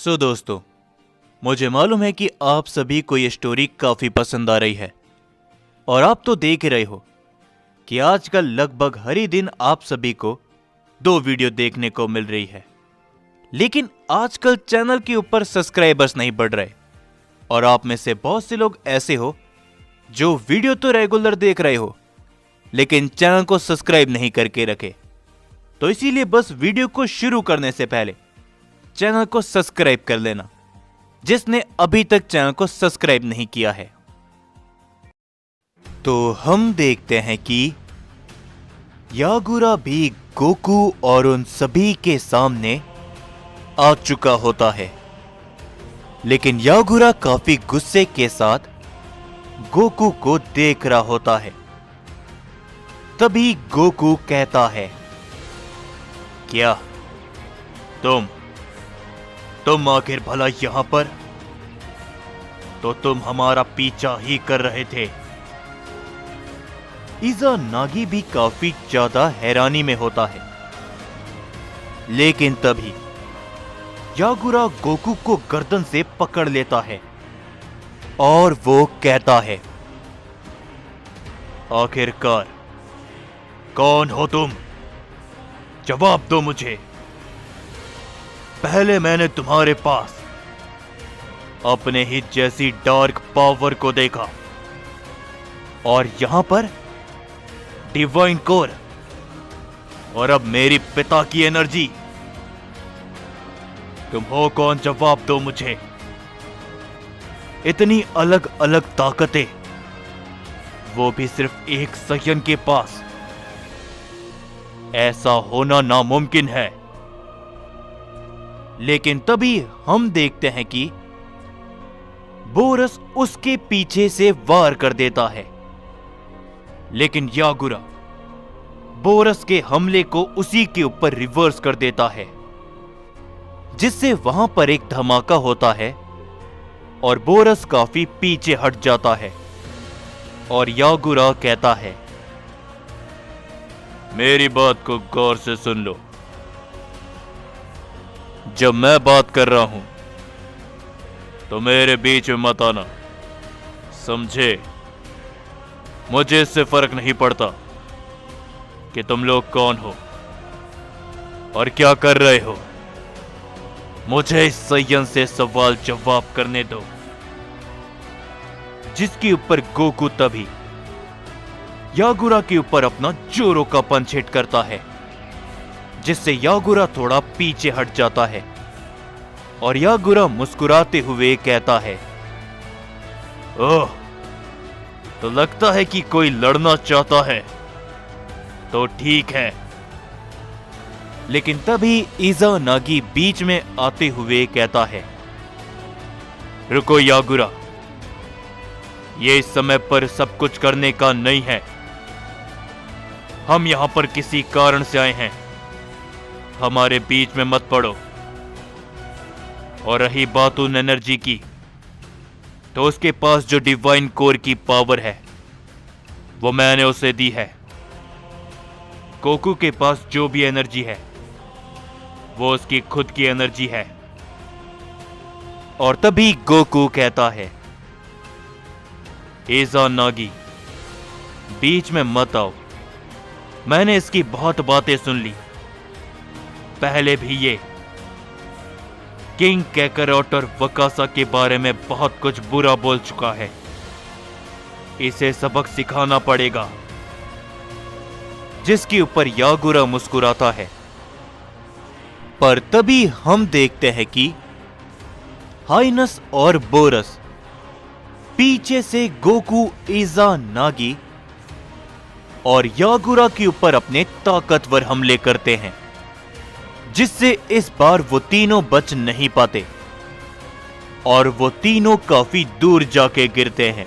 दोस्तों, मुझे मालूम है कि आप सभी को ये स्टोरी काफी पसंद आ रही है और आप तो देख ही रहे हो कि आजकल लगभग हर ही दिन आप सभी को 2 वीडियो देखने को मिल रही है। लेकिन आजकल चैनल के ऊपर सब्सक्राइबर्स नहीं बढ़ रहे और आप में से बहुत से लोग ऐसे हो जो वीडियो तो रेगुलर देख रहे हो लेकिन चैनल को सब्सक्राइब नहीं करके रखे। तो इसीलिए बस वीडियो को शुरू करने से पहले चैनल को सब्सक्राइब कर लेना, जिसने अभी तक चैनल को सब्सक्राइब नहीं किया है। तो हम देखते हैं कि यागुरा भी गोकू और उन सभी के सामने आ चुका होता है, लेकिन यागुरा काफी गुस्से के साथ गोकू को देख रहा होता है। तभी गोकू कहता है, क्या तुम आखिर भला यहां पर? तो तुम हमारा पीछा ही कर रहे थे। इज़ानागी भी काफी ज्यादा हैरानी में होता है, लेकिन तभी यागुरा गोकू को गर्दन से पकड़ लेता है और वो कहता है, आखिरकार कौन हो तुम? जवाब दो मुझे। पहले मैंने तुम्हारे पास अपने ही जैसी डार्क पावर को देखा और यहां पर डिवाइन कोर, और अब मेरी पिता की एनर्जी। तुम हो कौन? जवाब दो मुझे। इतनी अलग अलग ताकतें, वो भी सिर्फ एक सयन के पास। ऐसा होना नामुमकिन है। लेकिन तभी हम देखते हैं कि बोरस उसके पीछे से वार कर देता है, लेकिन यागुरा बोरस के हमले को उसी के ऊपर रिवर्स कर देता है, जिससे वहां पर एक धमाका होता है और बोरस काफी पीछे हट जाता है। और यागुरा कहता है, मेरी बात को गौर से सुन लो। जब मैं बात कर रहा हूं तो मेरे बीच में मत आना, समझे? मुझे इससे फर्क नहीं पड़ता कि तुम लोग कौन हो और क्या कर रहे हो। मुझे इस सयन से सवाल जवाब करने दो। जिसके ऊपर गोकू तभी यागुरा के ऊपर अपना जोरों का पंच हिट करता है, जिससे यागुरा थोड़ा पीछे हट जाता है और यागुरा मुस्कुराते हुए कहता है, ओह, तो लगता है कि कोई लड़ना चाहता है। तो ठीक है। लेकिन तभी इज़ानागी बीच में आते हुए कहता है, रुको यागुरा, ये इस समय पर सब कुछ करने का नहीं है। हम यहां पर किसी कारण से आए हैं, हमारे बीच में मत पड़ो। और रही बात उन एनर्जी की, तो उसके पास जो डिवाइन कोर की पावर है वो मैंने उसे दी है। गोकू के पास जो भी एनर्जी है वो उसकी खुद की एनर्जी है। और तभी गोकू कहता है, इज़ानागी, बीच में मत आओ। मैंने इसकी बहुत बातें सुन ली। पहले भी ये किंग कैकरॉट और वकासा के बारे में बहुत कुछ बुरा बोल चुका है। इसे सबक सिखाना पड़ेगा। जिसके ऊपर यागुरा मुस्कुराता है। पर तभी हम देखते हैं कि हाइनस और बोरस पीछे से गोकू, इज़ानागी और यागुरा के ऊपर अपने ताकतवर हमले करते हैं, जिससे इस बार वो तीनों बच नहीं पाते और वो तीनों काफी दूर जाके गिरते हैं।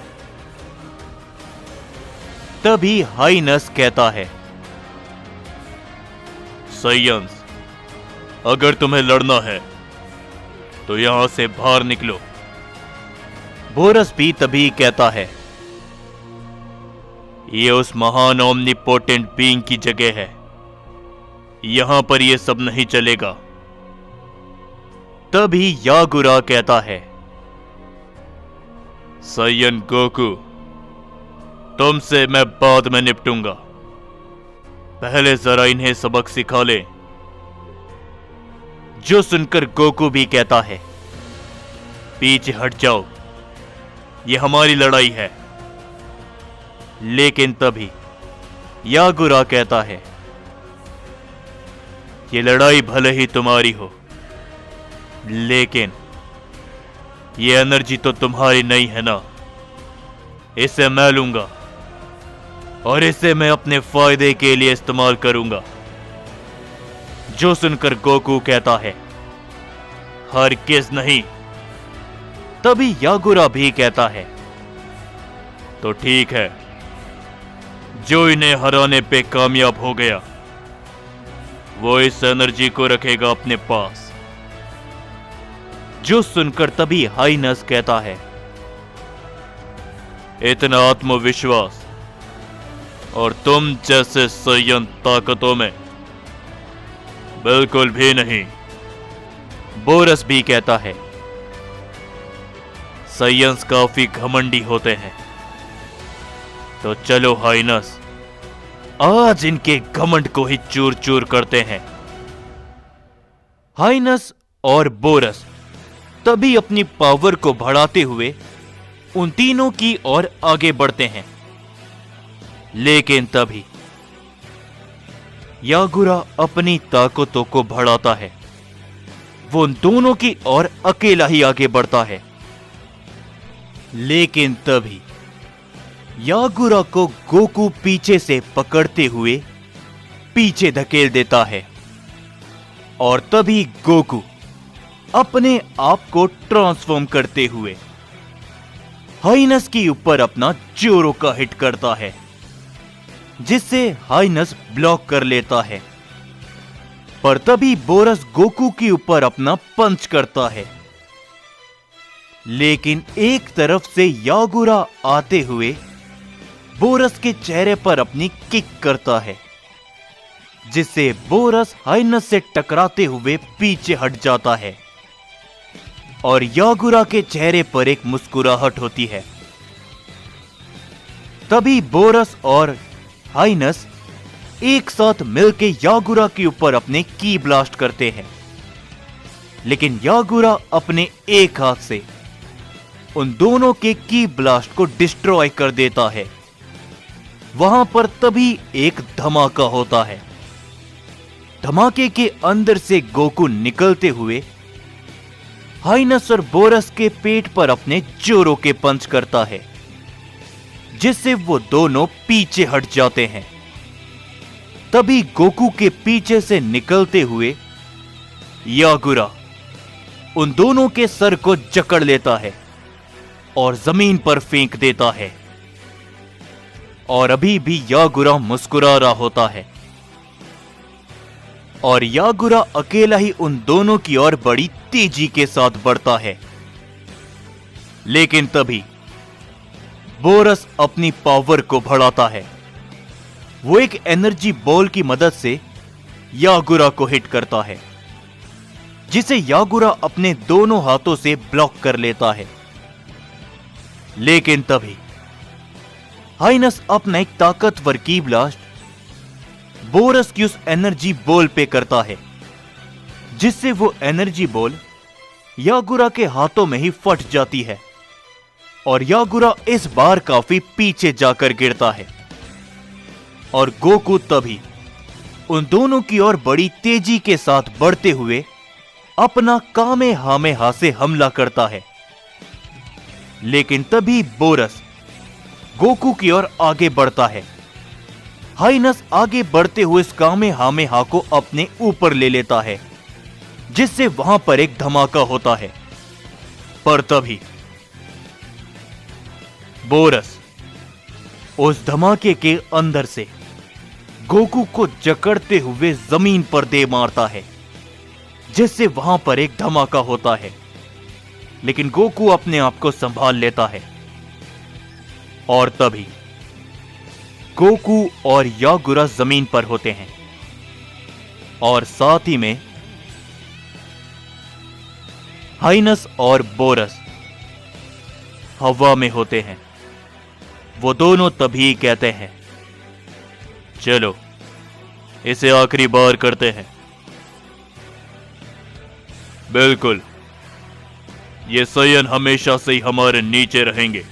तभी हाइनस कहता है, सयंस, अगर तुम्हें लड़ना है तो यहां से बाहर निकलो। बोरस भी तभी कहता है, ये उस महान ओमनीपोटेंट बीइंग की जगह है, यहां पर यह सब नहीं चलेगा। तभी यागुरा कहता है, सैयन गोकू, तुमसे मैं बाद में निपटूंगा, पहले जरा इन्हें सबक सिखा ले। जो सुनकर गोकू भी कहता है, पीछे हट जाओ, ये हमारी लड़ाई है। लेकिन तभी यागुरा कहता है, ये लड़ाई भले ही तुम्हारी हो, लेकिन ये एनर्जी तो तुम्हारी नहीं है ना, इसे मैं लूंगा और इसे मैं अपने फायदे के लिए इस्तेमाल करूंगा। जो सुनकर गोकू कहता है, हरगिज़ नहीं। तभी यागुरा भी कहता है, तो ठीक है, जो इन्हें हराने पे कामयाब हो गया वो इस एनर्जी को रखेगा अपने पास। जो सुनकर तभी हाइनस कहता है, इतना आत्मविश्वास और तुम जैसे सैयन ताकतों में बिल्कुल भी नहीं। बोरस भी कहता है, सैयंस काफी घमंडी होते हैं, तो चलो हाइनस, आज इनके घमंड को ही चूर चूर करते हैं। हाइनस और बोरस तभी अपनी पावर को बढ़ाते हुए उन तीनों की ओर आगे बढ़ते हैं। लेकिन तभी यागुरा अपनी ताकतों को बढ़ाता है। वो उन दोनों की ओर अकेला ही आगे बढ़ता है। लेकिन तभी यागुरा को गोकू पीछे से पकड़ते हुए पीछे धकेल देता है और तभी गोकू अपने आप को ट्रांसफॉर्म करते हुए हाइनस के ऊपर अपना जोरो का हिट करता है, जिससे हाइनस ब्लॉक कर लेता है। पर तभी बोरस गोकू के ऊपर अपना पंच करता है, लेकिन एक तरफ से यागुरा आते हुए बोरस के चेहरे पर अपनी किक करता है, जिससे बोरस हाइनस से टकराते हुए पीछे हट जाता है और यागुरा के चेहरे पर एक मुस्कुराहट होती है। तभी बोरस और हाइनस एक साथ मिलकर यागुरा के ऊपर अपने की ब्लास्ट करते हैं, लेकिन यागुरा अपने एक हाथ से उन दोनों के की ब्लास्ट को डिस्ट्रॉय कर देता है। वहां पर तभी एक धमाका होता है। धमाके के अंदर से गोकू निकलते हुए हाइनस और बोरस के पेट पर अपने जोरों के पंच करता है, जिससे वो दोनों पीछे हट जाते हैं। तभी गोकू के पीछे से निकलते हुए यागुरा उन दोनों के सर को जकड़ लेता है और जमीन पर फेंक देता है। और अभी भी यागुरा मुस्कुरा रहा होता है और यागुरा अकेला ही उन दोनों की ओर बड़ी तेजी के साथ बढ़ता है। लेकिन तभी बोरस अपनी पावर को बढ़ाता है। वो एक एनर्जी बॉल की मदद से यागुरा को हिट करता है, जिसे यागुरा अपने दोनों हाथों से ब्लॉक कर लेता है। लेकिन तभी हाइनस अपना एक ताकतवर की ब्लास्ट बोरस की उस एनर्जी बॉल पे करता है, जिससे वो एनर्जी बॉल यागुरा के हाथों में ही फट जाती है और यागुरा इस बार काफी पीछे जाकर गिरता है। और गोकू तभी उन दोनों की ओर बड़ी तेजी के साथ बढ़ते हुए अपना कामेहामेहा से हमला करता है। लेकिन तभी बोरस गोकू की ओर आगे बढ़ता है। हाइनस आगे बढ़ते हुए इस कामेहामेहा को अपने ऊपर ले लेता है, जिससे वहां पर एक धमाका होता है। पर तभी बोरस उस धमाके के अंदर से गोकू को जकड़ते हुए जमीन पर दे मारता है, जिससे वहां पर एक धमाका होता है। लेकिन गोकू अपने आप को संभाल लेता है और तभी गोकू और यागुरा जमीन पर होते हैं और साथ ही में हाइनस और बोरस हवा में होते हैं। वो दोनों तभी कहते हैं, चलो इसे आखिरी बार करते हैं। बिल्कुल, ये सायन हमेशा से ही हमारे नीचे रहेंगे,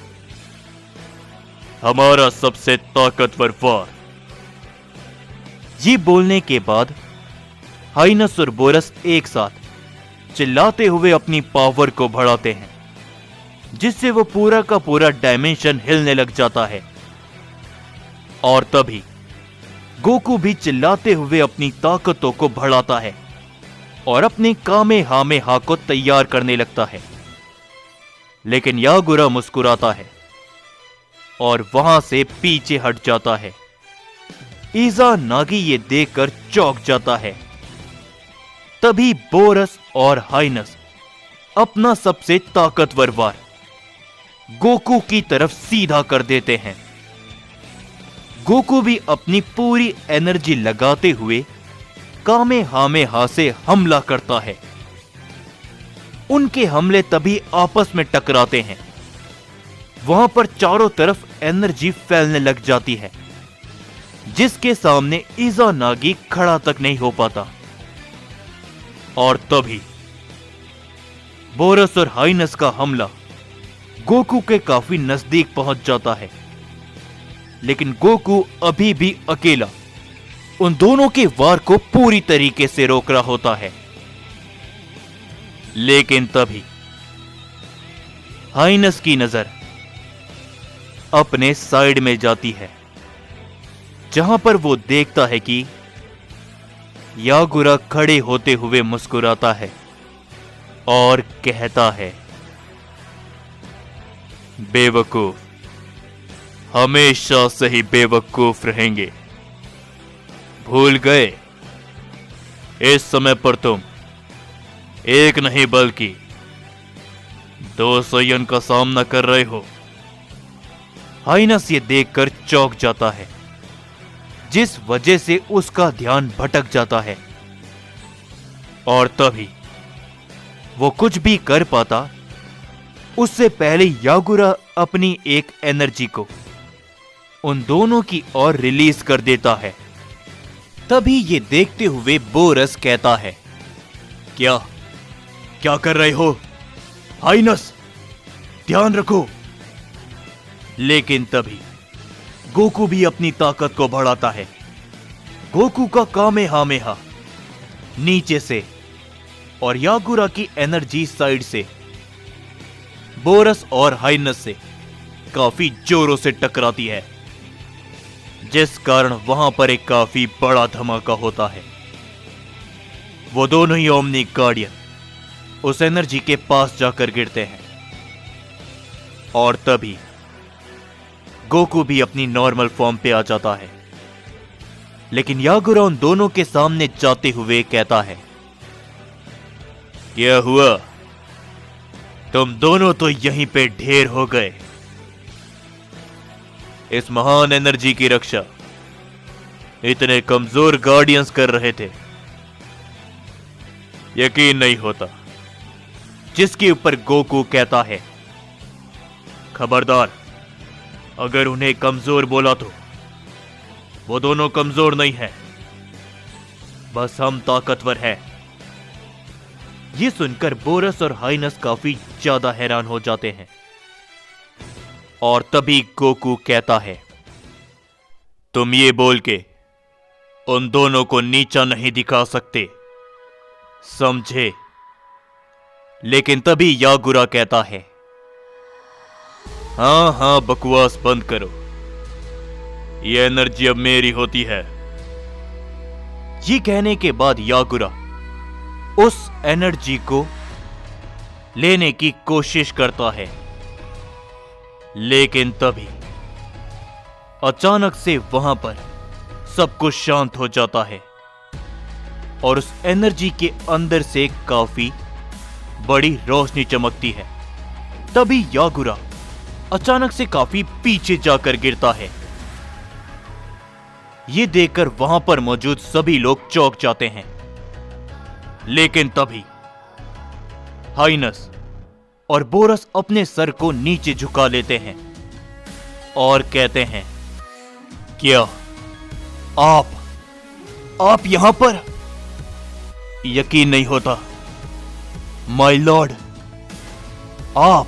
हमारा सबसे ताकतवर वार। ये बोलने के बाद हाइनस और बोरस एक साथ चिल्लाते हुए अपनी पावर को बढ़ाते हैं, जिससे वो पूरा का पूरा डायमेंशन हिलने लग जाता है। और तभी गोकू भी चिल्लाते हुए अपनी ताकतों को बढ़ाता है और अपने कामेहामेहा को तैयार करने लगता है। लेकिन यागुरा मुस्कुराता है और वहां से पीछे हट जाता है। इज़ानागी ये देखकर चौंक जाता है। तभी बोरस और हाइनस अपना सबसे ताकतवर वार गोकू की तरफ सीधा कर देते हैं। गोकू भी अपनी पूरी एनर्जी लगाते हुए कामेहामेहा से हमला करता है। उनके हमले तभी आपस में टकराते हैं। वहां पर चारों तरफ एनर्जी फैलने लग जाती है, जिसके सामने इज़ानागी खड़ा तक नहीं हो पाता। और तभी बोरस और हाइनस का हमला गोकू के काफी नजदीक पहुंच जाता है। लेकिन गोकू अभी भी अकेला उन दोनों के वार को पूरी तरीके से रोक रहा होता है। लेकिन तभी हाइनस की नजर अपने साइड में जाती है, जहां पर वो देखता है कि यागुरा खड़े होते हुए मुस्कुराता है और कहता है, बेवकूफ हमेशा से ही बेवकूफ रहेंगे। भूल गए, इस समय पर तुम एक नहीं बल्कि 2 सायन का सामना कर रहे हो। हाइनस ये देखकर चौंक जाता है, जिस वजह से उसका ध्यान भटक जाता है। और तभी वो कुछ भी कर पाता उससे पहले यागुरा अपनी एक एनर्जी को उन दोनों की ओर रिलीज कर देता है। तभी ये देखते हुए बोरस कहता है, क्या कर रहे हो हाइनस, ध्यान रखो। लेकिन तभी गोकू भी अपनी ताकत को बढ़ाता है। गोकू का कामेहामेहा नीचे से और यागुरा की एनर्जी साइड से बोरस और हाइनस से काफी जोरों से टकराती है, जिस कारण वहां पर एक काफी बड़ा धमाका होता है। वो दोनों ही ओमनी गार्डियन उस एनर्जी के पास जाकर गिरते हैं। और तभी गोकू भी अपनी नॉर्मल फॉर्म पे आ जाता है। लेकिन यागुरा उन दोनों के सामने जाते हुए कहता है, क्या हुआ, तुम दोनों तो यहीं पे ढेर हो गए। इस महान एनर्जी की रक्षा इतने कमजोर गार्डियंस कर रहे थे, यकीन नहीं होता। जिसके ऊपर गोकू कहता है, खबरदार, अगर उन्हें कमजोर बोला तो वो दोनों कमजोर नहीं है, बस हम ताकतवर हैं। ये सुनकर बोरस और हाइनस काफी ज्यादा हैरान हो जाते हैं। और तभी गोकू कहता है, तुम ये बोल के उन दोनों को नीचा नहीं दिखा सकते, समझे। लेकिन तभी यागुरा कहता है, हाँ बकवास बंद करो, ये एनर्जी अब मेरी होती है। ये कहने के बाद यागुरा उस एनर्जी को लेने की कोशिश करता है। लेकिन तभी अचानक से वहां पर सब कुछ शांत हो जाता है और उस एनर्जी के अंदर से काफी बड़ी रोशनी चमकती है। तभी यागुरा अचानक से काफी पीछे जाकर गिरता है। यह देखकर वहां पर मौजूद सभी लोग चौंक जाते हैं। लेकिन तभी हाइनस। और बोरस अपने सर को नीचे झुका लेते हैं और कहते हैं, क्या आप यहां पर? यकीन नहीं होता माय लॉर्ड, आप